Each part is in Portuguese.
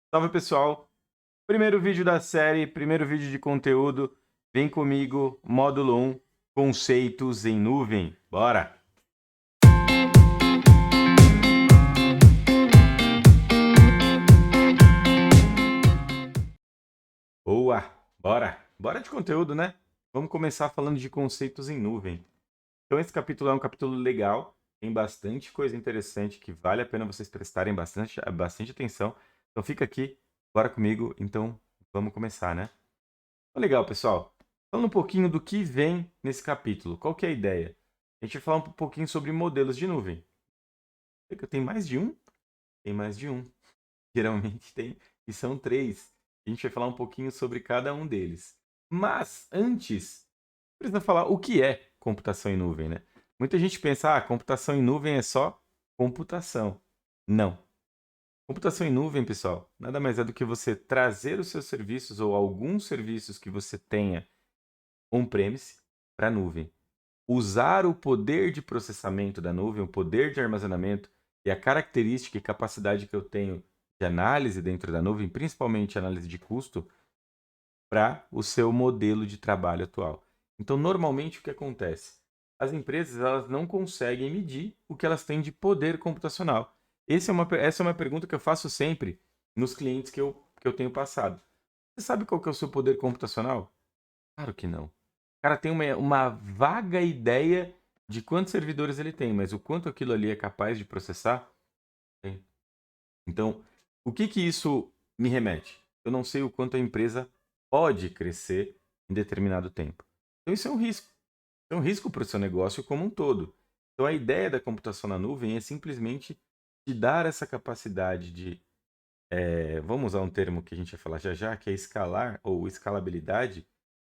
Salve pessoal! Primeiro vídeo da série, primeiro vídeo de conteúdo. Vem comigo, módulo 1, conceitos em nuvem. Bora! Boa! Bora! Bora de conteúdo, né? Vamos começar falando de conceitos em nuvem. Então esse capítulo é um capítulo legal, tem bastante coisa interessante que vale a pena vocês prestarem bastante atenção. Então fica aqui, bora comigo, então vamos começar, né? Então, legal, pessoal. Falando um pouquinho do que vem nesse capítulo, qual que é a ideia? A gente vai falar um pouquinho sobre modelos de nuvem. Tem mais de um? Tem mais de um. Geralmente tem, e são três. A gente vai falar um pouquinho sobre cada um deles. Mas, antes, precisa falar o que é computação em nuvem, né? Muita gente pensa, computação em nuvem é só computação. Não. Computação em nuvem, pessoal, nada mais é do que você trazer os seus serviços ou alguns serviços que você tenha on-premise para a nuvem. Usar o poder de processamento da nuvem, o poder de armazenamento e a característica e capacidade que eu tenho de análise dentro da nuvem, principalmente análise de custo, para o seu modelo de trabalho atual. Então, normalmente, o que acontece? As empresas elas não conseguem medir o que elas têm de poder computacional. Essa é uma pergunta que eu faço sempre nos clientes que eu tenho passado. Você sabe qual que é o seu poder computacional? Claro que não. O cara tem uma vaga ideia de quantos servidores ele tem, mas o quanto aquilo ali é capaz de processar, tem. Então, o que que isso me remete? Eu não sei o quanto a empresa pode crescer em determinado tempo. Então, isso é um risco. É um risco para o seu negócio como um todo. Então, a ideia da computação na nuvem é simplesmente te dar essa capacidade de, vamos usar um termo que a gente vai falar já já, que é escalar ou escalabilidade,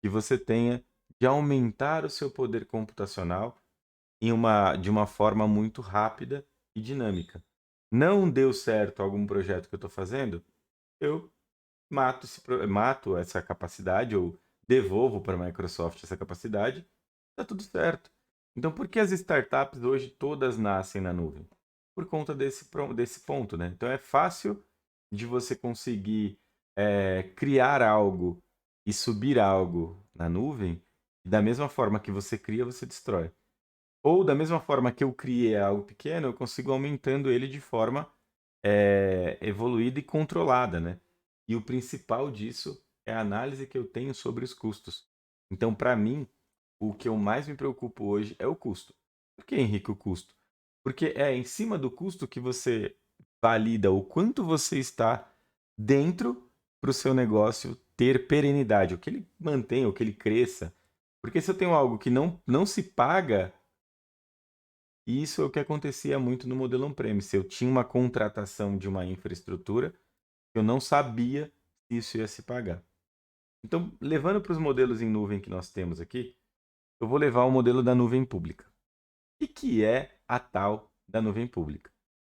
que você tenha de aumentar o seu poder computacional de uma forma muito rápida e dinâmica. Não deu certo algum projeto que eu estou fazendo, eu mato essa capacidade ou devolvo para a Microsoft essa capacidade, está tudo certo. Então, por que as startups hoje todas nascem na nuvem? Por conta desse ponto, né? Então, é fácil de você conseguir criar algo e subir algo na nuvem, e da mesma forma que você cria, você destrói. Ou da mesma forma que eu criei algo pequeno, eu consigo aumentando ele de forma evoluída e controlada, né? E o principal disso é a análise que eu tenho sobre os custos. Então, para mim, o que eu mais me preocupo hoje é o custo. Por que, Henrique, o custo? Porque é em cima do custo que você valida o quanto você está dentro para o seu negócio ter perenidade, o que ele mantenha, o que ele cresça. Porque se eu tenho algo que não se paga, isso é o que acontecia muito no modelo on-premise. Eu tinha uma contratação de uma infraestrutura, eu não sabia se isso ia se pagar. Então, levando para os modelos em nuvem que nós temos aqui, eu vou levar o modelo da nuvem pública. O que é a tal da nuvem pública?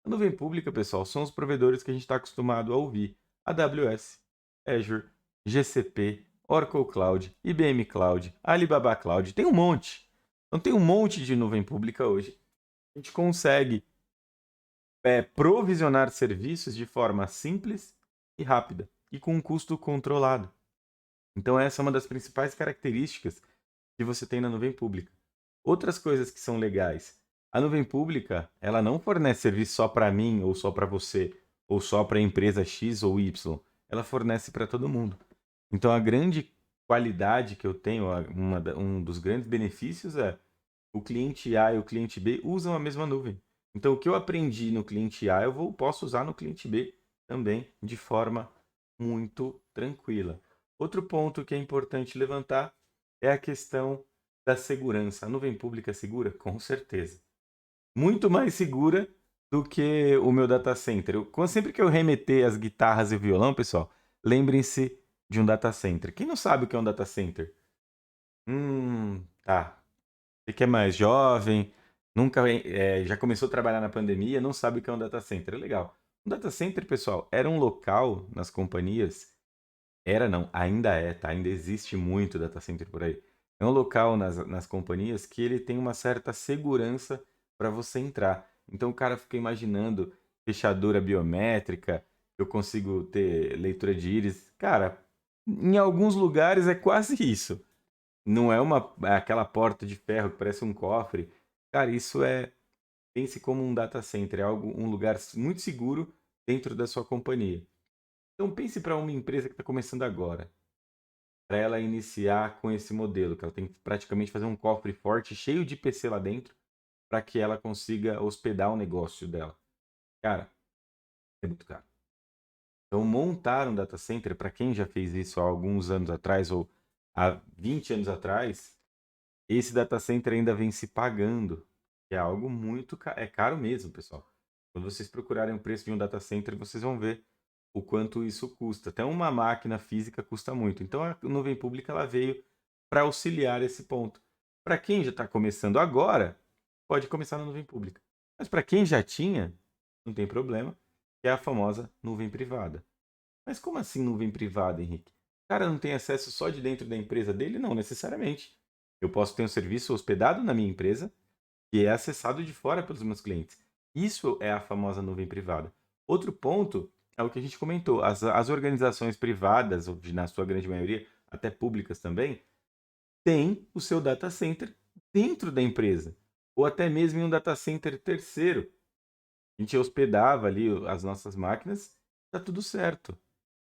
A nuvem pública, pessoal, são os provedores que a gente está acostumado a ouvir. AWS, Azure, GCP, Oracle Cloud, IBM Cloud, Alibaba Cloud, tem um monte. Então tem um monte de nuvem pública hoje. A gente consegue provisionar serviços de forma simples e rápida e com um custo controlado. Então essa é uma das principais características que você tem na nuvem pública. Outras coisas que são legais. A nuvem pública, ela não fornece serviço só para mim ou só para você ou só para a empresa X ou Y. Ela fornece para todo mundo. Então a grande qualidade que eu tenho, um dos grandes benefícios é o cliente A e o cliente B usam a mesma nuvem. Então, o que eu aprendi no cliente A, posso usar no cliente B também de forma muito tranquila. Outro ponto que é importante levantar é a questão da segurança. A nuvem pública é segura? Com certeza. Muito mais segura do que o meu data center. Sempre que eu remeter as guitarras e o violão, pessoal, lembrem-se de um data center. Quem não sabe o que é um data center? Tá. Você que é mais jovem, nunca já começou a trabalhar na pandemia, não sabe o que é um data center. É legal. Um data center, pessoal, era um local nas companhias. Era não, ainda é, tá? Ainda existe muito data center por aí. É um local nas companhias que ele tem uma certa segurança para você entrar. Então o cara fica imaginando fechadura biométrica, eu consigo ter leitura de íris. Cara, em alguns lugares é quase isso. Não é aquela porta de ferro que parece um cofre. Cara, isso pense como um data center, é um lugar muito seguro dentro da sua companhia. Então pense para uma empresa que está começando agora, para ela iniciar com esse modelo, que ela tem que praticamente fazer um cofre forte, cheio de PC lá dentro, para que ela consiga hospedar o negócio dela. Cara, é muito caro. Então montar um data center, para quem já fez isso há alguns anos atrás ou há 20 anos atrás, esse data center ainda vem se pagando, que é algo muito é caro mesmo, pessoal. Quando vocês procurarem o preço de um data center, vocês vão ver o quanto isso custa. Até uma máquina física custa muito. Então a nuvem pública ela veio para auxiliar esse ponto. Para quem já está começando agora, pode começar na nuvem pública. Mas para quem já tinha, não tem problema, que é a famosa nuvem privada. Mas como assim nuvem privada, Henrique? O cara não tem acesso só de dentro da empresa dele? Não, necessariamente. Eu posso ter um serviço hospedado na minha empresa e é acessado de fora pelos meus clientes. Isso é a famosa nuvem privada. Outro ponto é o que a gente comentou. As organizações privadas, ou na sua grande maioria, até públicas também, têm o seu data center dentro da empresa. Ou até mesmo em um data center terceiro. A gente hospedava ali as nossas máquinas, está tudo certo.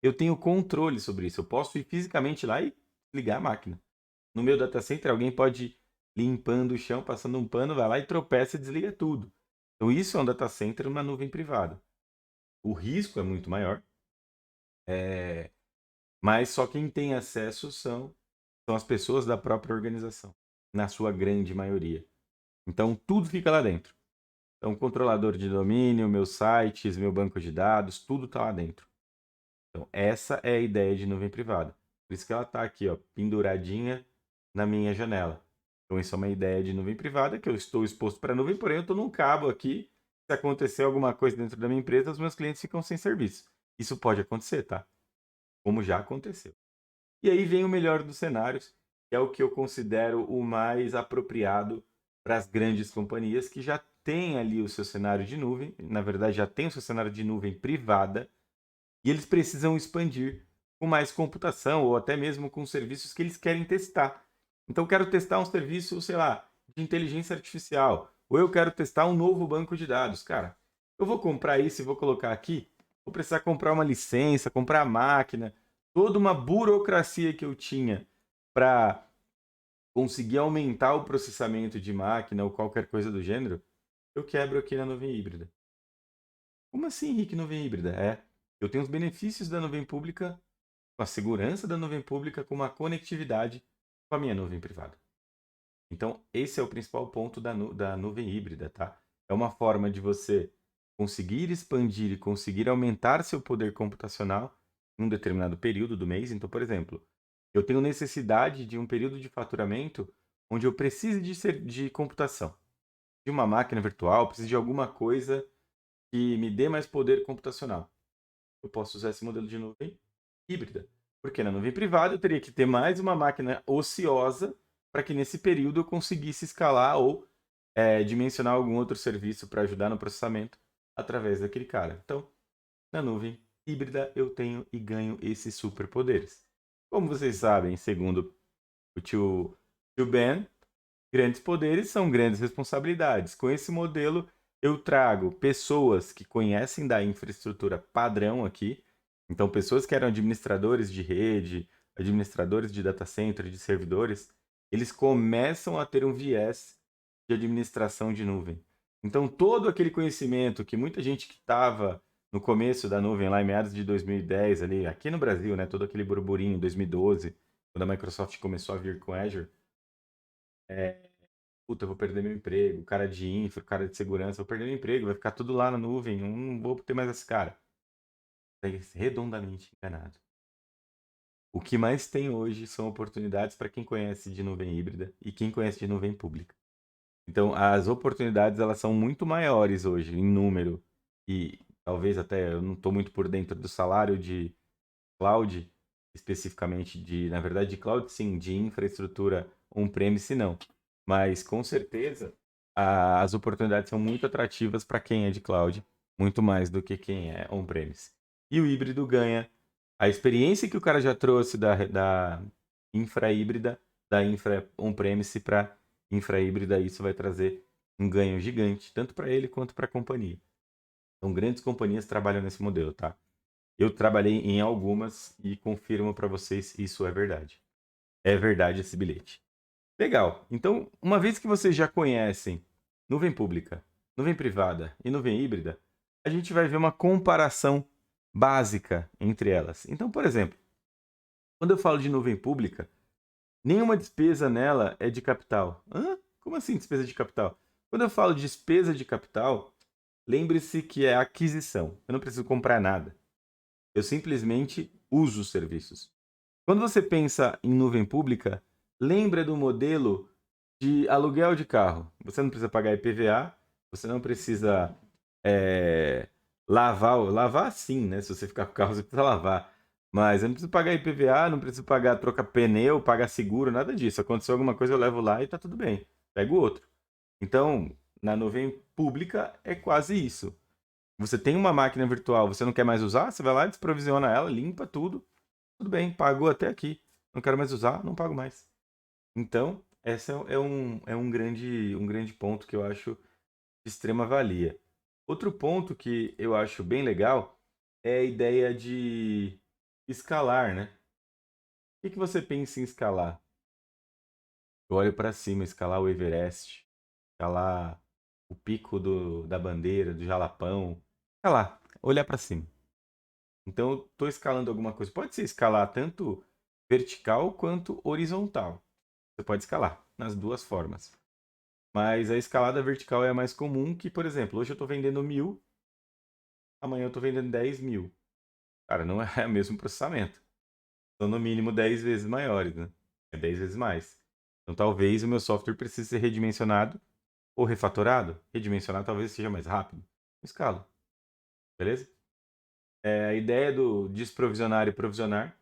Eu tenho controle sobre isso. Eu posso ir fisicamente lá e ligar a máquina. No meu data center, alguém pode ir limpando o chão, passando um pano, vai lá e tropeça e desliga tudo. Então, isso é um data center numa nuvem privada. O risco é muito maior, mas só quem tem acesso são as pessoas da própria organização, na sua grande maioria. Então, tudo fica lá dentro. Então, controlador de domínio, meus sites, meu banco de dados, tudo está lá dentro. Então, essa é a ideia de nuvem privada. Por isso que ela está aqui, ó, penduradinha na minha janela. Então, isso é uma ideia de nuvem privada, que eu estou exposto para a nuvem, porém eu estou num cabo aqui. Se acontecer alguma coisa dentro da minha empresa, os meus clientes ficam sem serviço. Isso pode acontecer, tá? Como já aconteceu. E aí vem o melhor dos cenários, que é o que eu considero o mais apropriado para as grandes companhias que já têm ali o seu cenário de nuvem, na verdade já tem o seu cenário de nuvem privada, e eles precisam expandir com mais computação ou até mesmo com serviços que eles querem testar. Então, eu quero testar um serviço, sei lá, de inteligência artificial, ou eu quero testar um novo banco de dados. Cara, eu vou comprar isso e vou colocar aqui, vou precisar comprar uma licença, comprar a máquina, toda uma burocracia que eu tinha para conseguir aumentar o processamento de máquina ou qualquer coisa do gênero, eu quebro aqui na nuvem híbrida. Como assim, Henrique, nuvem híbrida? Eu tenho os benefícios da nuvem pública, com a segurança da nuvem pública, com uma conectividade com a minha nuvem privada. Então, esse é o principal ponto da nuvem híbrida, tá? É uma forma de você conseguir expandir e conseguir aumentar seu poder computacional em um determinado período do mês. Então, por exemplo, eu tenho necessidade de um período de faturamento onde eu preciso de computação, de uma máquina virtual, preciso de alguma coisa que me dê mais poder computacional. Eu posso usar esse modelo de nuvem híbrida. Porque na nuvem privada eu teria que ter mais uma máquina ociosa para que nesse período eu conseguisse escalar ou dimensionar algum outro serviço para ajudar no processamento através daquele cara. Então, na nuvem híbrida eu tenho e ganho esses superpoderes. Como vocês sabem, segundo o tio Ben, grandes poderes são grandes responsabilidades. Com esse modelo, eu trago pessoas que conhecem da infraestrutura padrão aqui. Então, pessoas que eram administradores de rede, administradores de data center, de servidores, eles começam a ter um viés de administração de nuvem. Então, todo aquele conhecimento que muita gente que estava no começo da nuvem, lá em meados de 2010, ali, aqui no Brasil, né, todo aquele burburinho em 2012, quando a Microsoft começou a vir com Azure, puta, eu vou perder meu emprego, o cara de infra, o cara de segurança, vou perder meu emprego, vai ficar tudo lá na nuvem, eu não vou ter mais esse cara. Tá redondamente enganado. O que mais tem hoje são oportunidades para quem conhece de nuvem híbrida e quem conhece de nuvem pública. Então, as oportunidades elas são muito maiores hoje em número e talvez até eu não estou muito por dentro do salário de cloud, especificamente na verdade, de cloud sim, de infraestrutura on-premise não. Mas com certeza as oportunidades são muito atrativas para quem é de cloud, muito mais do que quem é on-premise. E o híbrido ganha a experiência que o cara já trouxe da infra híbrida, da infra on-premise para infra híbrida. Isso vai trazer um ganho gigante, tanto para ele quanto para a companhia. Então, grandes companhias trabalham nesse modelo, tá? Eu trabalhei em algumas e confirmo para vocês, isso é verdade. É verdade esse bilhete. Legal. Então, uma vez que vocês já conhecem nuvem pública, nuvem privada e nuvem híbrida, a gente vai ver uma comparação básica entre elas. Então, por exemplo, quando eu falo de nuvem pública, nenhuma despesa nela é de capital. Hã? Como assim despesa de capital? Quando eu falo de despesa de capital, lembre-se que é aquisição. Eu não preciso comprar nada. Eu simplesmente uso os serviços. Quando você pensa em nuvem pública, lembra do modelo de aluguel de carro. Você não precisa pagar IPVA, você não precisa lavar sim, né? Se você ficar com o carro, você precisa lavar. Mas eu não preciso pagar IPVA, não preciso pagar trocar pneu, pagar seguro, nada disso. Aconteceu alguma coisa, eu levo lá e tá tudo bem. Pego outro. Então, na nuvem pública é quase isso. Você tem uma máquina virtual, você não quer mais usar, você vai lá, desprovisiona ela, limpa tudo. Tudo bem, pagou até aqui. Não quero mais usar, não pago mais. Então, esse é um grande ponto que eu acho de extrema valia. Outro ponto que eu acho bem legal é a ideia de escalar, né? O que você pensa em escalar? Eu olho para cima, escalar o Everest, escalar o pico da bandeira, do Jalapão. Escalar, olhar para cima. Então, eu estou escalando alguma coisa. Pode ser escalar tanto vertical quanto horizontal. Você pode escalar nas duas formas. Mas a escalada vertical é a mais comum, que, por exemplo, hoje eu estou vendendo 1.000, amanhã eu estou vendendo 10.000. Cara, não é o mesmo processamento. São no mínimo 10 vezes maiores, né? É 10 vezes mais. Então talvez o meu software precise ser redimensionado ou refatorado. Redimensionado talvez seja mais rápido. Escalo, beleza? A ideia do desprovisionar e provisionar.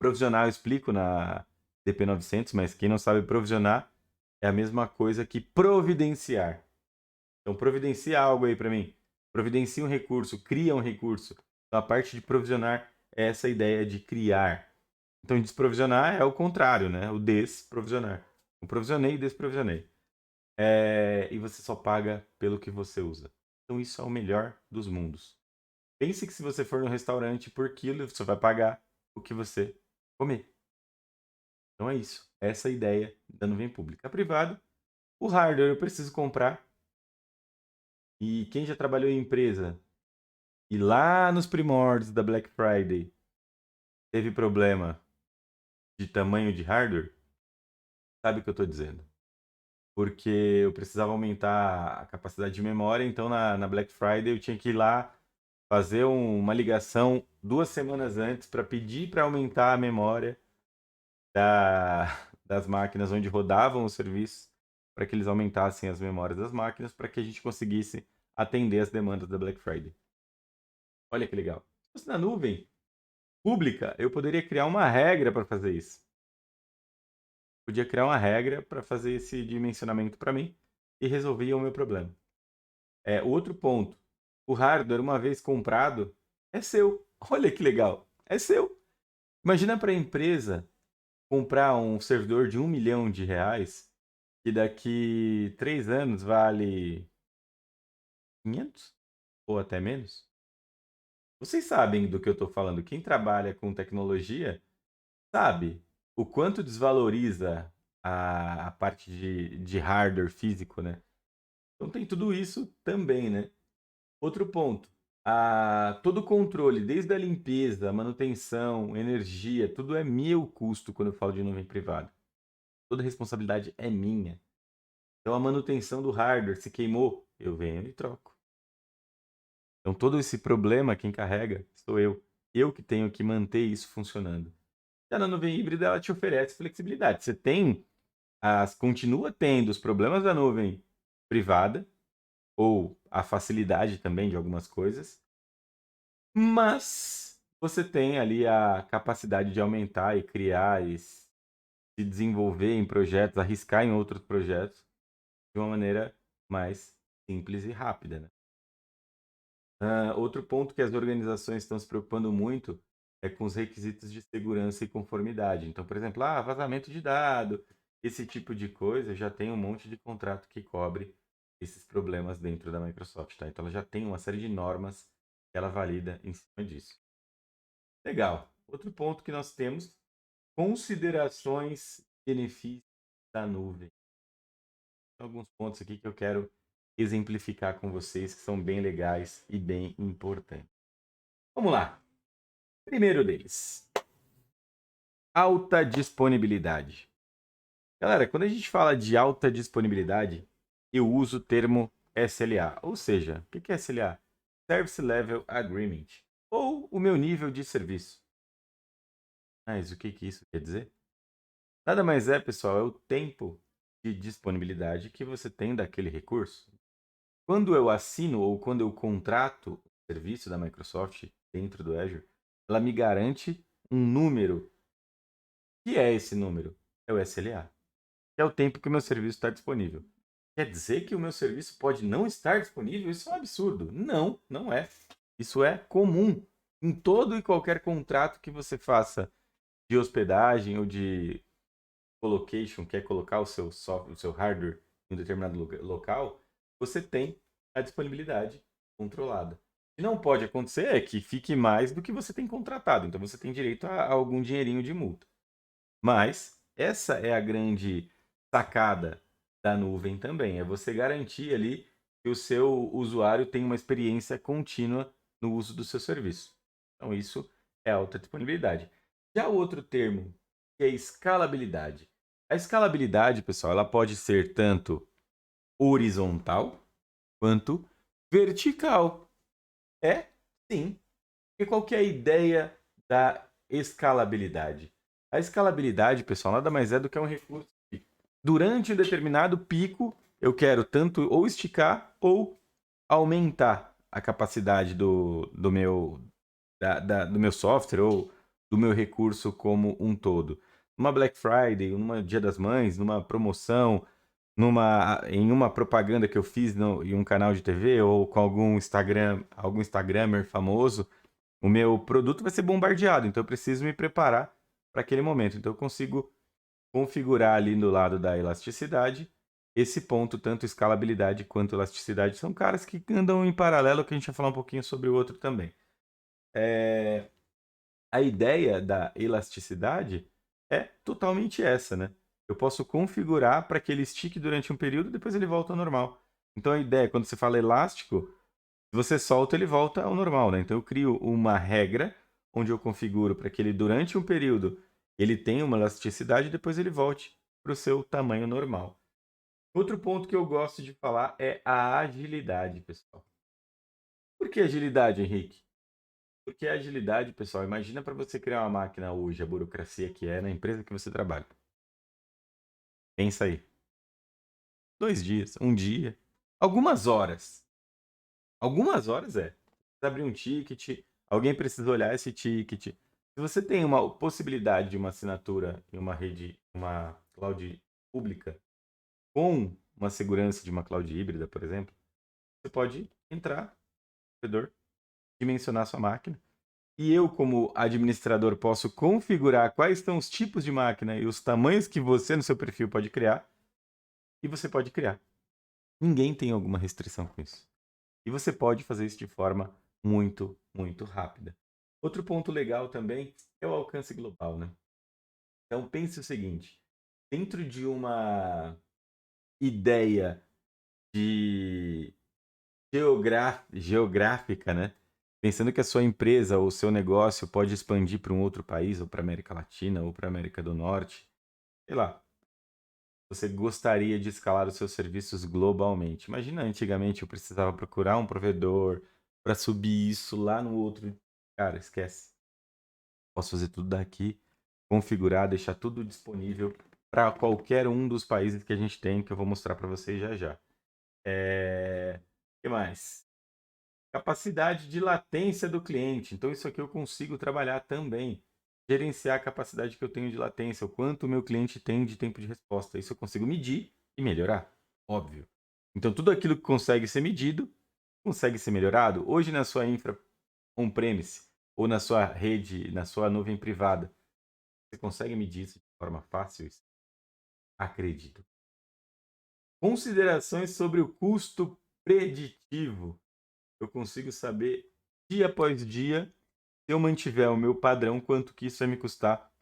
Provisionar eu explico na DP900, mas quem não sabe provisionar é a mesma coisa que providenciar. Então, providencia algo aí para mim. Providencia um recurso, cria um recurso. Então, a parte de provisionar é essa ideia de criar. Então, desprovisionar é o contrário, né? O desprovisionar. Eu provisionei e desprovisionei. E você só paga pelo que você usa. Então, isso é o melhor dos mundos. Pense que se você for no restaurante por quilo, você vai pagar o que você comer. Então, é isso. Essa é a ideia da nuvem pública. A privada, o hardware eu preciso comprar. E quem já trabalhou em empresa e lá nos primórdios da Black Friday teve problema de tamanho de hardware, sabe o que eu estou dizendo? Porque eu precisava aumentar a capacidade de memória, então na Black Friday eu tinha que ir lá fazer uma ligação 2 semanas antes para pedir para aumentar a memória da, das máquinas onde rodavam os serviços, para que eles aumentassem as memórias das máquinas, para que a gente conseguisse atender as demandas da Black Friday. Olha que legal. Se fosse na nuvem pública, eu poderia criar uma regra para fazer isso. Podia criar uma regra para fazer esse dimensionamento para mim e resolvia o meu problema. Outro ponto. O hardware, uma vez comprado, é seu. Olha que legal. É seu. Imagina para a empresa comprar um servidor de R$ 1 milhão que daqui 3 anos vale 500 ou até menos. Vocês sabem do que eu estou falando. Quem trabalha com tecnologia sabe o quanto desvaloriza a parte de hardware físico, né? Então tem tudo isso também, né? Outro ponto, todo o controle, desde a limpeza, manutenção, energia, tudo é meu custo quando eu falo de nuvem privada. Toda a responsabilidade é minha. Então a manutenção do hardware, se queimou, eu venho e troco. Então todo esse problema, quem carrega, sou eu. Eu que tenho que manter isso funcionando. Já na nuvem híbrida, ela te oferece flexibilidade. Você continua tendo os problemas da nuvem privada, ou a facilidade também de algumas coisas, mas você tem ali a capacidade de aumentar e criar e se desenvolver em projetos, arriscar em outros projetos de uma maneira mais simples e rápida, né? Outro ponto que as organizações estão se preocupando muito é com os requisitos de segurança e conformidade. Então, por exemplo, vazamento de dado, esse tipo de coisa, já tem um monte de contrato que cobre esses problemas dentro da Microsoft, tá? Então, ela já tem uma série de normas que ela valida em cima disso. Legal. Outro ponto que nós temos, considerações e benefícios da nuvem. Alguns pontos aqui que eu quero exemplificar com vocês que são bem legais e bem importantes. Vamos lá. Primeiro deles, alta disponibilidade. Galera, quando a gente fala de alta disponibilidade, eu uso o termo SLA. Ou seja, o que é SLA? Service Level Agreement. Ou o meu nível de serviço. Mas o que isso quer dizer? Nada mais é, pessoal, é o tempo de disponibilidade que você tem daquele recurso. Quando eu assino ou quando eu contrato o serviço da Microsoft dentro do Azure, ela me garante um número. Que é esse número? É o SLA, que é o tempo que o meu serviço está disponível. Quer dizer que o meu serviço pode não estar disponível? Isso é um absurdo. Não, não é. Isso é comum em todo e qualquer contrato que você faça de hospedagem ou de colocation, quer colocar o seu software, o seu hardware em um determinado local, você tem a disponibilidade controlada. O que não pode acontecer é que fique mais do que você tem contratado. Então você tem direito a algum dinheirinho de multa. Mas essa é a grande sacada da nuvem também, é você garantir ali que o seu usuário tem uma experiência contínua no uso do seu serviço. Então isso é alta disponibilidade. Já o outro termo, que é escalabilidade. A escalabilidade, pessoal, ela pode ser tanto horizontal quanto vertical. É, sim. E qual que é a ideia da escalabilidade? A escalabilidade, pessoal, nada mais é do que um recurso que, durante um determinado pico, eu quero tanto ou esticar ou aumentar a capacidade do meu software ou do meu recurso como um todo. Numa Black Friday, numa Dia das Mães, numa promoção, em uma propaganda que eu fiz em um canal de TV ou com algum Instagrammer famoso, o meu produto vai ser bombardeado, então eu preciso me preparar para aquele momento. Então eu consigo configurar ali no lado da elasticidade esse ponto, tanto escalabilidade quanto elasticidade, são caras que andam em paralelo, que a gente vai falar um pouquinho sobre o outro também. A ideia da elasticidade é totalmente essa, né? Eu posso configurar para que ele estique durante um período e depois ele volta ao normal. Então a ideia, quando você fala elástico, se você solta, ele volta ao normal, né? Então eu crio uma regra onde eu configuro para que ele, durante um período, ele tenha uma elasticidade e depois ele volte para o seu tamanho normal. Outro ponto que eu gosto de falar é a agilidade, pessoal. Por que agilidade, Henrique? Porque a agilidade, pessoal, imagina para você criar uma máquina hoje, a burocracia que é na empresa que você trabalha. Pensa aí. 2 dias, um dia, algumas horas. Algumas horas é. Precisa abrir um ticket, alguém precisa olhar esse ticket. Se você tem uma possibilidade de uma assinatura em uma rede, uma cloud pública, com uma segurança de uma cloud híbrida, por exemplo, você pode entrar no servidor, dimensionar sua máquina. E eu, como administrador, posso configurar quais são os tipos de máquina e os tamanhos que você, no seu perfil, pode criar. E você pode criar. Ninguém tem alguma restrição com isso. E você pode fazer isso de forma muito, muito rápida. Outro ponto legal também é o alcance global, né? Então pense o seguinte, dentro de uma ideia de geográfica, né? Pensando que a sua empresa ou o seu negócio pode expandir para um outro país, ou para a América Latina, ou para a América do Norte, sei lá, você gostaria de escalar os seus serviços globalmente. Imagina, antigamente eu precisava procurar um provedor para subir isso lá no outro. Cara, esquece. Posso fazer tudo daqui, configurar, deixar tudo disponível para qualquer um dos países que a gente tem, que eu vou mostrar para vocês já já. O que mais? Capacidade de latência do cliente. Então, isso aqui eu consigo trabalhar também. Gerenciar a capacidade que eu tenho de latência, o quanto o meu cliente tem de tempo de resposta. Isso eu consigo medir e melhorar, óbvio. Então, tudo aquilo que consegue ser medido, consegue ser melhorado? Hoje na sua infra on-premise ou na sua rede, na sua nuvem privada, você consegue medir isso de forma fácil? Acredito. Considerações sobre o custo preditivo. Eu consigo saber dia após dia, se eu mantiver o meu padrão, quanto que isso vai me custar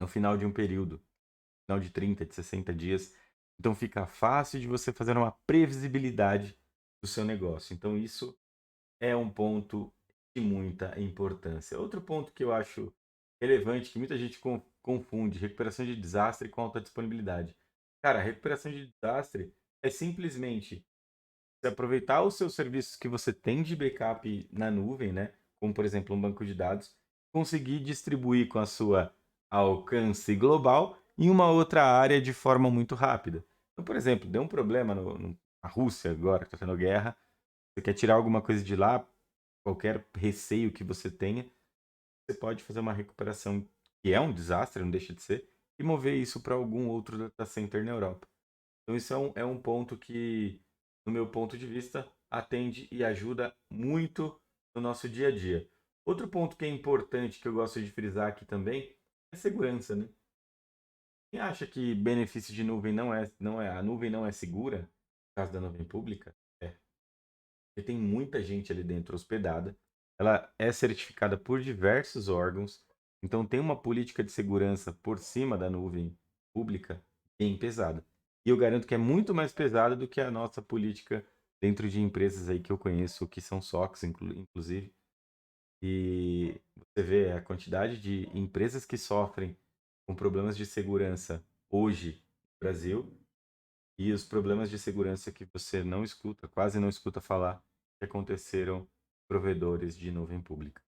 no final de um período, no final de 30, de 60 dias. Então fica fácil de você fazer uma previsibilidade do seu negócio. Então isso é um ponto de muita importância. Outro ponto que eu acho relevante, que muita gente confunde, recuperação de desastre com alta disponibilidade. Cara, recuperação de desastre é simplesmente você aproveitar os seus serviços que você tem de backup na nuvem, né? Como por exemplo um banco de dados, conseguir distribuir com a sua alcance global em uma outra área de forma muito rápida. Então, por exemplo, deu um problema na Rússia agora, que está tendo guerra, você quer tirar alguma coisa de lá, qualquer receio que você tenha, você pode fazer uma recuperação que é um desastre, não deixa de ser, e mover isso para algum outro data center na Europa. Então isso é um ponto que, no meu ponto de vista, atende e ajuda muito no nosso dia a dia. Outro ponto que é importante, que eu gosto de frisar aqui também, é segurança, né? Quem acha que benefício de nuvem a nuvem não é segura, no caso da nuvem pública, é. Porque tem muita gente ali dentro hospedada. Ela é certificada por diversos órgãos. Então tem uma política de segurança por cima da nuvem pública bem pesada. E eu garanto que é muito mais pesada do que a nossa política dentro de empresas aí que eu conheço, que são SOCs, inclusive. E você vê a quantidade de empresas que sofrem com problemas de segurança hoje no Brasil e os problemas de segurança que você não escuta, quase não escuta falar, que aconteceram em provedores de nuvem pública.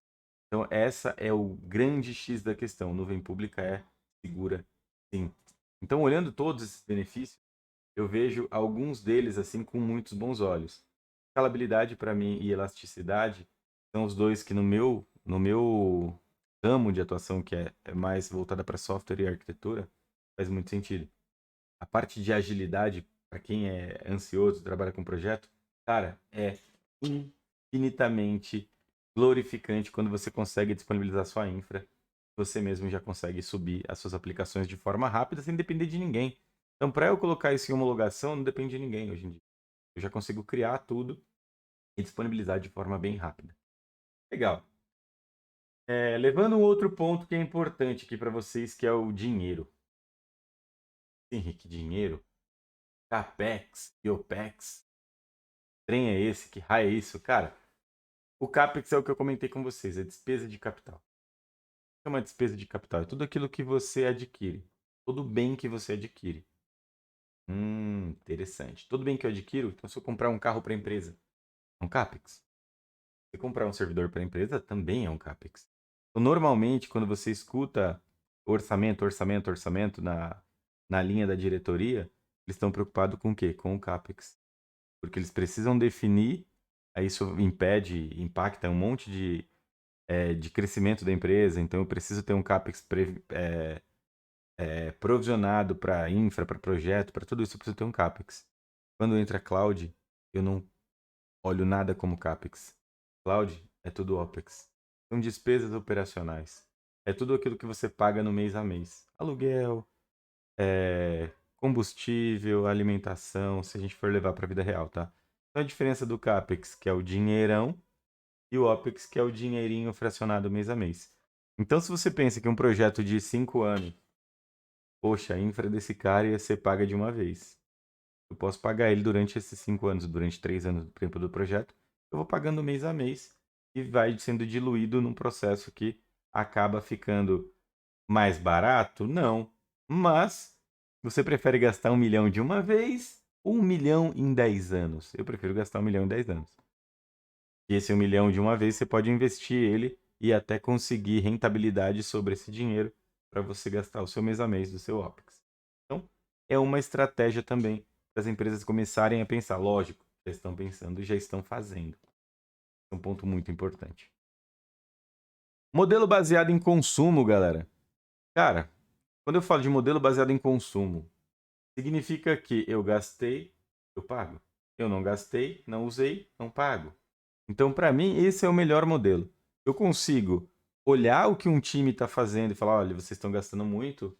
Então, essa é o grande X da questão. Nuvem pública é segura, sim. Então, olhando todos esses benefícios, eu vejo alguns deles assim com muitos bons olhos. Escalabilidade para mim e elasticidade são os dois que no meu ramo de atuação, que é mais voltada para software e arquitetura, faz muito sentido. A parte de agilidade, para quem é ansioso, trabalha com projeto, cara, é infinitamente glorificante quando você consegue disponibilizar sua infra. Você mesmo já consegue subir as suas aplicações de forma rápida, sem depender de ninguém. Então, para eu colocar isso em homologação, não depende de ninguém hoje em dia. Eu já consigo criar tudo e disponibilizar de forma bem rápida. Legal. Levando um outro ponto que é importante aqui para vocês, que é o dinheiro. Henrique, dinheiro? CAPEX e OPEX? Trem é esse? Que raio é isso? Cara, o CAPEX é o que eu comentei com vocês, é despesa de capital. O que é uma despesa de capital? É tudo aquilo que você adquire. Todo bem que você adquire. Interessante. Todo bem que eu adquiro, então se eu comprar um carro para a empresa, é um CAPEX. Se eu comprar um servidor para a empresa, também é um CAPEX. Então, normalmente, quando você escuta orçamento, orçamento, orçamento na linha da diretoria, eles estão preocupados com o quê? Com o CAPEX. Porque eles precisam definir, aí isso impacta um monte de crescimento da empresa, então eu preciso ter um CAPEX provisionado para infra, para projeto, para tudo isso eu preciso ter um CAPEX. Quando entra cloud, eu não olho nada como CAPEX. Cloud é tudo OPEX. São despesas operacionais. É tudo aquilo que você paga no mês a mês. Aluguel, combustível, alimentação, se a gente for levar para a vida real, tá? Então a diferença do CAPEX, que é o dinheirão, e o OPEX, que é o dinheirinho fracionado mês a mês. Então, se você pensa que um projeto de 5 anos, poxa, a infra desse cara ia ser paga de uma vez. Eu posso pagar ele durante esses 5 anos, durante 3 anos do tempo do projeto, eu vou pagando mês a mês e vai sendo diluído num processo que acaba ficando mais barato? Não. Mas você prefere gastar 1 milhão de uma vez ou 1 milhão em 10 anos? Eu prefiro gastar 1 milhão em 10 anos. E esse 1 milhão de uma vez você pode investir ele e até conseguir rentabilidade sobre esse dinheiro para você gastar o seu mês a mês do seu OPEX. Então, é uma estratégia também para as empresas começarem a pensar. Lógico, já estão pensando e já estão fazendo. É um ponto muito importante. Modelo baseado em consumo, galera. Cara, quando eu falo de modelo baseado em consumo, significa que eu gastei, eu pago. Eu não gastei, não usei, não pago. Então, para mim, esse é o melhor modelo. Eu consigo olhar o que um time está fazendo e falar, olha, vocês estão gastando muito,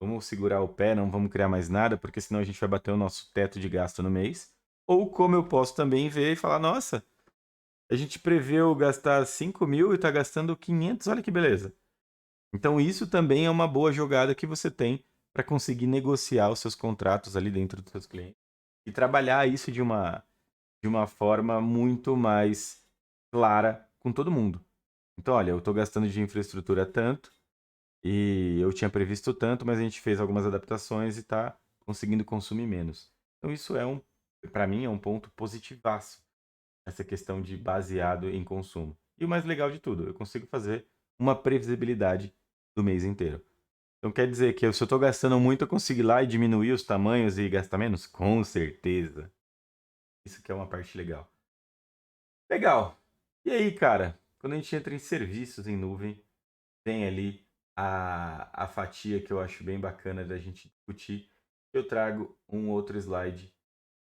vamos segurar o pé, não vamos criar mais nada, porque senão a gente vai bater o nosso teto de gasto no mês. Ou como eu posso também ver e falar, nossa, a gente preveu gastar 5 mil e está gastando 500, olha que beleza. Então isso também é uma boa jogada que você tem para conseguir negociar os seus contratos ali dentro dos seus clientes e trabalhar isso de uma forma muito mais clara com todo mundo. Então, olha, eu estou gastando de infraestrutura tanto e eu tinha previsto tanto, mas a gente fez algumas adaptações e está conseguindo consumir menos. Então isso para mim, é um ponto positivaço, essa questão de baseado em consumo. E o mais legal de tudo, eu consigo fazer uma previsibilidade do mês inteiro. Então quer dizer que se eu estou gastando muito, eu consigo ir lá e diminuir os tamanhos e gastar menos? Com certeza. Isso que é uma parte legal. Legal. E aí, cara, quando a gente entra em serviços em nuvem, tem ali a fatia que eu acho bem bacana da gente discutir. Eu trago um outro slide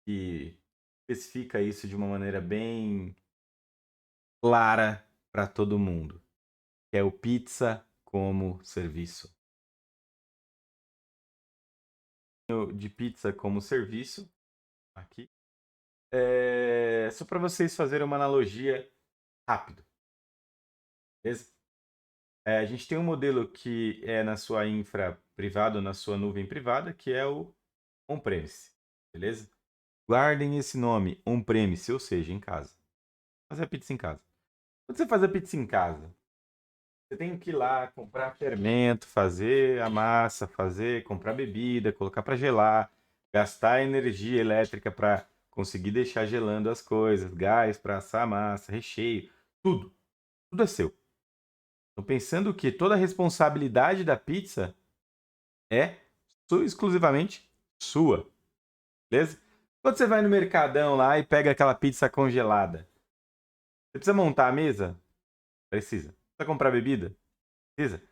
que especifica isso de uma maneira bem clara para todo mundo, que é o pizza como serviço. De pizza como serviço, aqui, só para vocês fazerem uma analogia rápido, beleza? A gente tem um modelo que é na sua infra privada, na sua nuvem privada, que é o on-premise, beleza? Guardem esse nome, on-premise, ou seja, em casa. Fazer a pizza em casa. Quando você faz a pizza em casa, você tem que ir lá comprar fermento, fazer a massa, comprar bebida, colocar para gelar, gastar energia elétrica para conseguir deixar gelando as coisas, gás para assar a massa, recheio, tudo. Tudo é seu. Então, pensando que toda a responsabilidade da pizza é exclusivamente sua, beleza? Quando você vai no mercadão lá e pega aquela pizza congelada, você precisa montar a mesa? Precisa. Precisa comprar bebida? Precisa.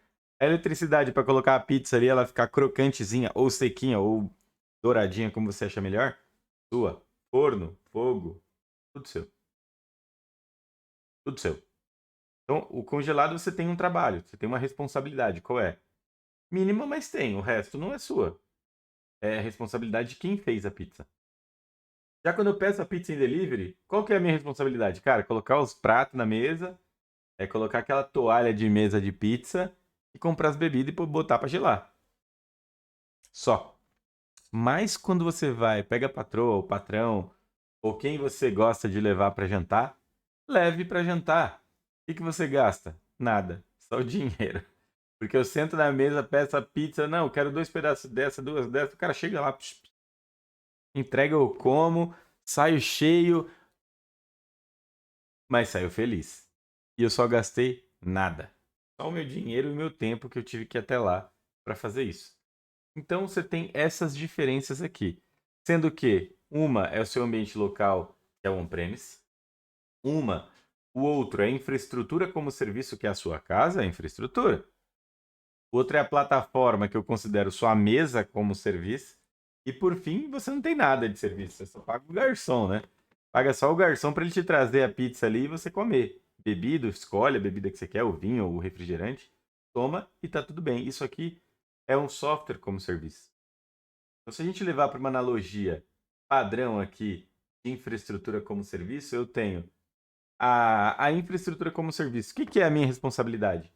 A eletricidade para colocar a pizza ali, ela ficar crocantezinha, ou sequinha, ou douradinha, como você acha melhor? Sua. Forno, fogo, tudo seu. Tudo seu. Então, o congelado você tem um trabalho, você tem uma responsabilidade. Qual é? Mínima, mas tem. O resto não é sua. É responsabilidade de quem fez a pizza. Já quando eu peço a pizza em delivery, qual que é a minha responsabilidade? Cara, colocar os pratos na mesa, colocar aquela toalha de mesa de pizza e comprar as bebidas e botar para gelar. Só. Mas quando você vai, pega a patroa, o patrão, ou quem você gosta de levar para jantar, leve para jantar. O que você gasta? Nada. Só o dinheiro. Porque eu sento na mesa, peço a pizza, não, eu quero 2 pedaços dessa, 2 dessa, o cara chega lá, entrega, eu como, saio cheio, mas saio feliz. E eu só gastei nada. Só o meu dinheiro e o meu tempo que eu tive que ir até lá para fazer isso. Então você tem essas diferenças aqui. Sendo que uma é o seu ambiente local, que é o on-premise. O outro é a infraestrutura como serviço, que é a sua casa, a infraestrutura. O outro é a plataforma, que eu considero sua mesa como serviço. E por fim, você não tem nada de serviço, você só paga o garçom, né? Paga só o garçom para ele te trazer a pizza ali e você comer. Bebida, escolhe a bebida que você quer, o vinho ou o refrigerante, toma e tá tudo bem. Isso aqui é um software como serviço. Então, se a gente levar para uma analogia padrão aqui de infraestrutura como serviço, eu tenho a infraestrutura como serviço. O que é a minha responsabilidade?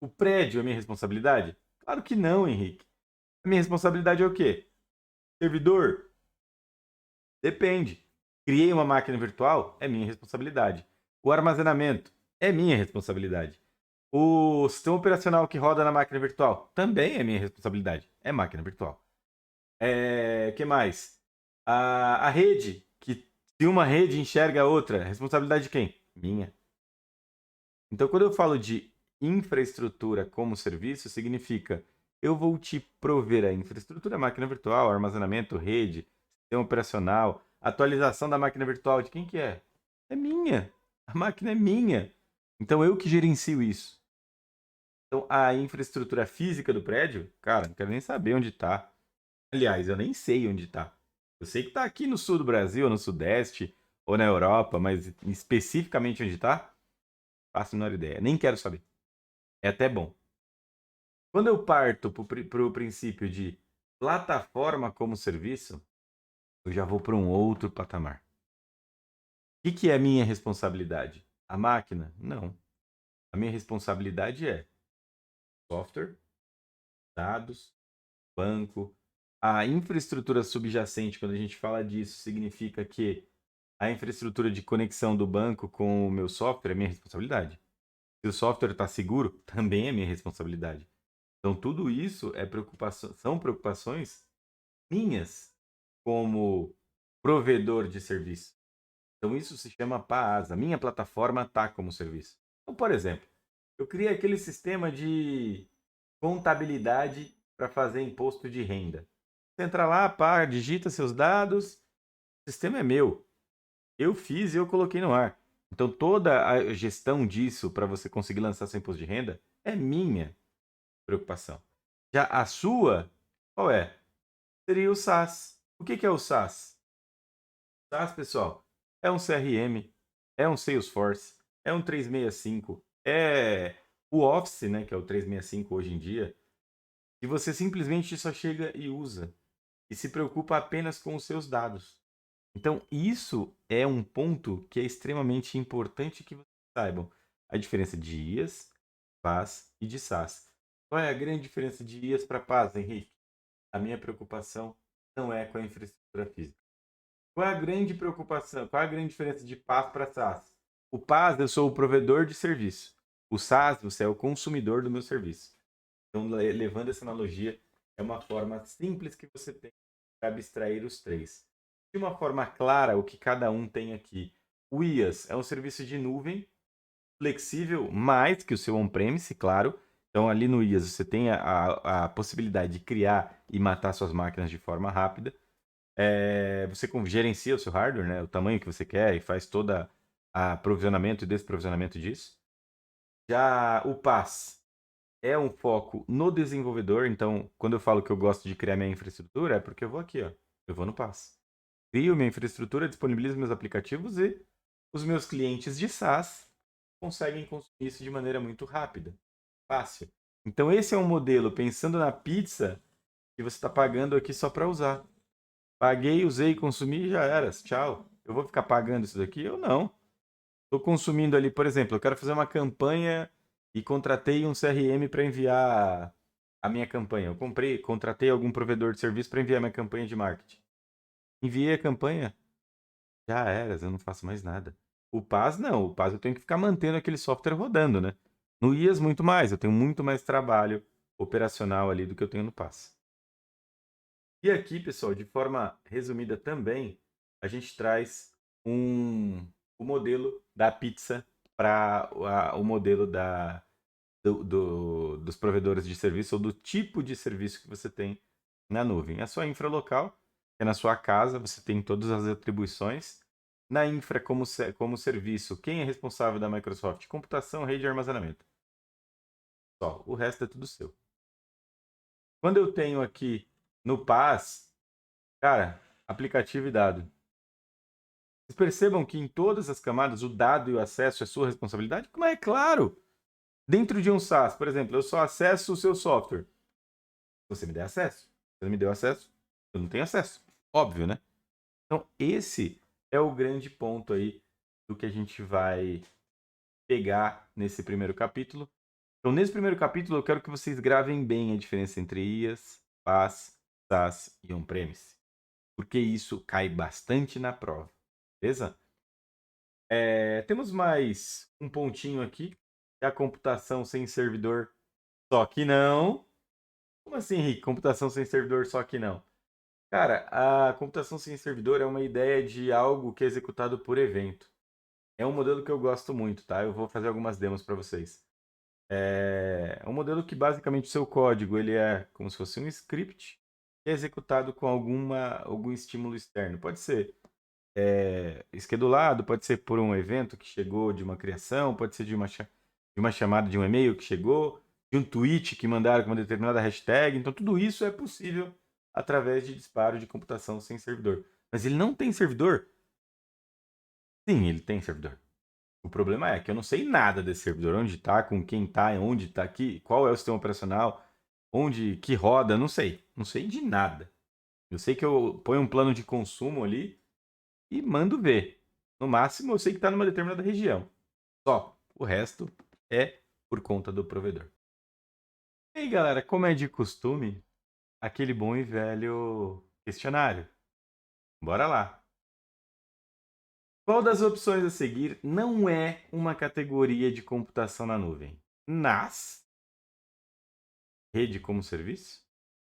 O prédio é minha responsabilidade? Claro que não, Henrique. A minha responsabilidade é o quê? Servidor? Depende. Criei uma máquina virtual? É minha responsabilidade. O armazenamento? É minha responsabilidade. O sistema operacional que roda na máquina virtual? Também é minha responsabilidade. É máquina virtual. Que mais? A rede, que se uma rede enxerga a outra, responsabilidade de quem? Minha. Então, quando eu falo de infraestrutura como serviço, significa eu vou te prover a infraestrutura, máquina virtual, armazenamento, rede, sistema operacional, atualização da máquina virtual, de quem que é? É minha. A máquina é minha. Então, eu que gerencio isso. Então, a infraestrutura física do prédio, cara, não quero nem saber onde está. Aliás, eu nem sei onde está. Eu sei que está aqui no sul do Brasil, no sudeste, ou na Europa, mas especificamente onde está, faço a menor ideia. Nem quero saber. É até bom. Quando eu parto para o princípio de plataforma como serviço, eu já vou para um outro patamar. O que é minha responsabilidade? A máquina? Não. A minha responsabilidade é software, dados, banco. A infraestrutura subjacente, quando a gente fala disso, significa que a infraestrutura de conexão do banco com o meu software é minha responsabilidade. Se o software está seguro, também é minha responsabilidade. Então, tudo isso são preocupações minhas como provedor de serviço. Então, isso se chama PaaS. A minha plataforma está como serviço. Então, por exemplo, eu criei aquele sistema de contabilidade para fazer imposto de renda. Você entra lá, pá, digita seus dados, o sistema é meu. Eu fiz e eu coloquei no ar. Então toda a gestão disso para você conseguir lançar seu imposto de renda é minha preocupação. Já a sua, qual é? Seria o SaaS. O que é o SaaS? SaaS, pessoal, é um CRM, é um Salesforce, é um 365, é o Office, né, que é o 365 hoje em dia, e você simplesmente só chega e usa e se preocupa apenas com os seus dados. Então, isso é um ponto que é extremamente importante que vocês saibam. A diferença de IaaS, PaaS e de SaaS. Qual é a grande diferença de IaaS para PaaS, Henrique? A minha preocupação não é com a infraestrutura física. Qual é a grande preocupação? Qual é a grande diferença de PaaS para SaaS? O PaaS, eu sou o provedor de serviço. O SaaS, você é o consumidor do meu serviço. Então, levando essa analogia, é uma forma simples que você tem para abstrair os três. De uma forma clara, o que cada um tem aqui. O IaaS é um serviço de nuvem, flexível mais que o seu on-premise, claro. Então, ali no IaaS, você tem a possibilidade de criar e matar suas máquinas de forma rápida. Você gerencia o seu hardware, né, o tamanho que você quer e faz todo o aprovisionamento e desprovisionamento disso. Já o PaaS é um foco no desenvolvedor. Então, quando eu falo que eu gosto de criar minha infraestrutura, é porque eu vou aqui, ó. Eu vou no PaaS. Crio minha infraestrutura, disponibilizo meus aplicativos e os meus clientes de SaaS conseguem consumir isso de maneira muito rápida, fácil. Então, esse é um modelo, pensando na pizza, que você está pagando aqui só para usar. Paguei, usei, consumi, já era. Tchau. Eu vou ficar pagando isso daqui? Eu não. Estou consumindo ali, por exemplo, eu quero fazer uma campanha e contratei um CRM para enviar a minha campanha. Contratei algum provedor de serviço para enviar minha campanha de marketing. Enviei a campanha, já era, eu não faço mais nada. O PaaS não, o PaaS eu tenho que ficar mantendo aquele software rodando, né? No IaaS muito mais, eu tenho muito mais trabalho operacional ali do que eu tenho no PaaS. E aqui, pessoal, de forma resumida também, a gente traz o modelo da pizza para o modelo dos provedores de serviço ou do tipo de serviço que você tem na nuvem. A sua infra local, que é na sua casa, você tem todas as atribuições. Na infra como serviço, quem é responsável da Microsoft? Computação, rede e armazenamento. Só, o resto é tudo seu. Quando eu tenho aqui no PaaS, cara, aplicativo e dado. Vocês percebam que em todas as camadas o dado e o acesso é sua responsabilidade? Mas é claro! Dentro de um SaaS, por exemplo, eu só acesso o seu software. Você me der acesso. Você não me deu acesso, eu não tenho acesso. Óbvio, né? Então, esse é o grande ponto aí do que a gente vai pegar nesse primeiro capítulo. Então, nesse primeiro capítulo, eu quero que vocês gravem bem a diferença entre IaaS, PaaS, SaaS e on-premise. Porque isso cai bastante na prova. Beleza? Temos mais um pontinho aqui, que é a computação sem servidor, só que não. Como assim, Henrique? Computação sem servidor, só que não? Cara, a computação sem servidor é uma ideia de algo que é executado por evento. É um modelo que eu gosto muito, tá? Eu vou fazer algumas demos para vocês. É um modelo que basicamente o seu código ele é como se fosse um script que é executado com algum estímulo externo. Pode ser schedulado, pode ser por um evento que chegou de uma criação, pode ser de uma chamada de um e-mail que chegou, de um tweet que mandaram com uma determinada hashtag. Então, tudo isso é possível através de disparo de computação sem servidor. Mas ele não tem servidor? Sim, ele tem servidor. O problema é que eu não sei nada desse servidor, onde está, com quem está, onde está aqui, qual é o sistema operacional, onde que roda, não sei. Não sei de nada. Eu sei que eu ponho um plano de consumo ali e mando ver. No máximo, eu sei que está numa determinada região. Só. O resto é por conta do provedor. E aí, galera, como é de costume, aquele bom e velho questionário. Bora lá. Qual das opções a seguir não é uma categoria de computação na nuvem? NAS, rede como serviço,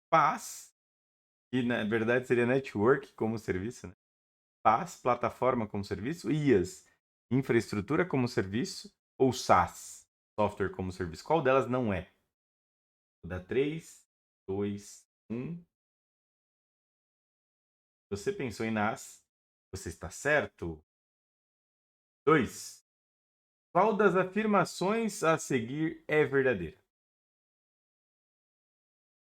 PaaS, que na verdade seria network como serviço, né? PaaS, plataforma como serviço, IaaS, infraestrutura como serviço, ou SaaS, software como serviço. Qual delas não é? Vou dar 3, 2, 1. Você pensou em NAS, você está certo? 2. Qual das afirmações a seguir é verdadeira?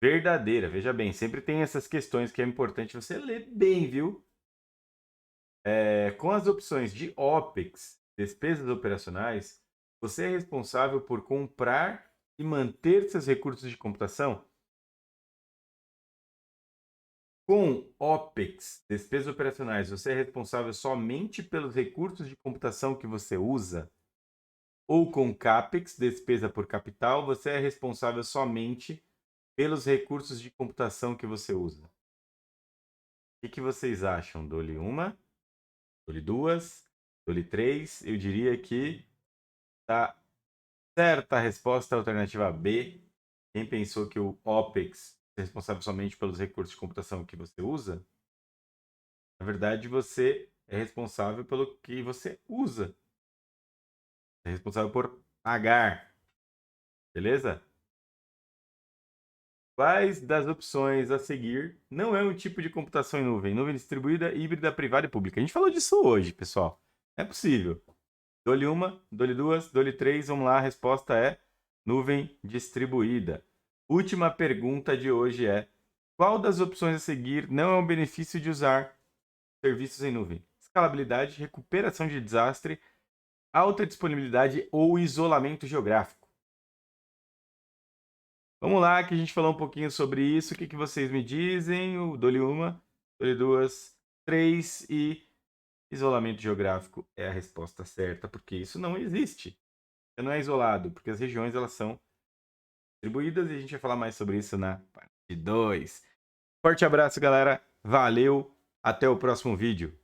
Verdadeira, veja bem, sempre tem essas questões que é importante você ler bem, viu? Com as opções de OPEX, despesas operacionais, você é responsável por comprar e manter seus recursos de computação? Com OPEX, despesas operacionais, você é responsável somente pelos recursos de computação que você usa? Ou com CAPEX, despesa por capital, você é responsável somente pelos recursos de computação que você usa? O que vocês acham? Dou-lhe uma, dou-lhe duas, dou-lhe três. Eu diria que está certa a resposta alternativa B. Quem pensou que o OPEX é responsável somente pelos recursos de computação que você usa, na verdade você é responsável pelo que você usa. É responsável por pagar. Beleza? Quais das opções a seguir não é um tipo de computação em nuvem? Nuvem distribuída, híbrida, privada e pública. A gente falou disso hoje, pessoal. É possível. Dou-lhe uma, dou-lhe duas, dou-lhe três. Vamos lá, a resposta é nuvem distribuída. Última pergunta de hoje é: qual das opções a seguir não é um benefício de usar serviços em nuvem? Escalabilidade, recuperação de desastre, alta disponibilidade ou isolamento geográfico? Vamos lá, que a gente falou um pouquinho sobre isso. O que vocês me dizem? Dou-lhe uma, dou-lhe duas, três e isolamento geográfico é a resposta certa, porque isso não existe. Não é isolado, porque as regiões elas são distribuídas e a gente vai falar mais sobre isso na parte 2. Forte abraço, galera. Valeu. Até o próximo vídeo.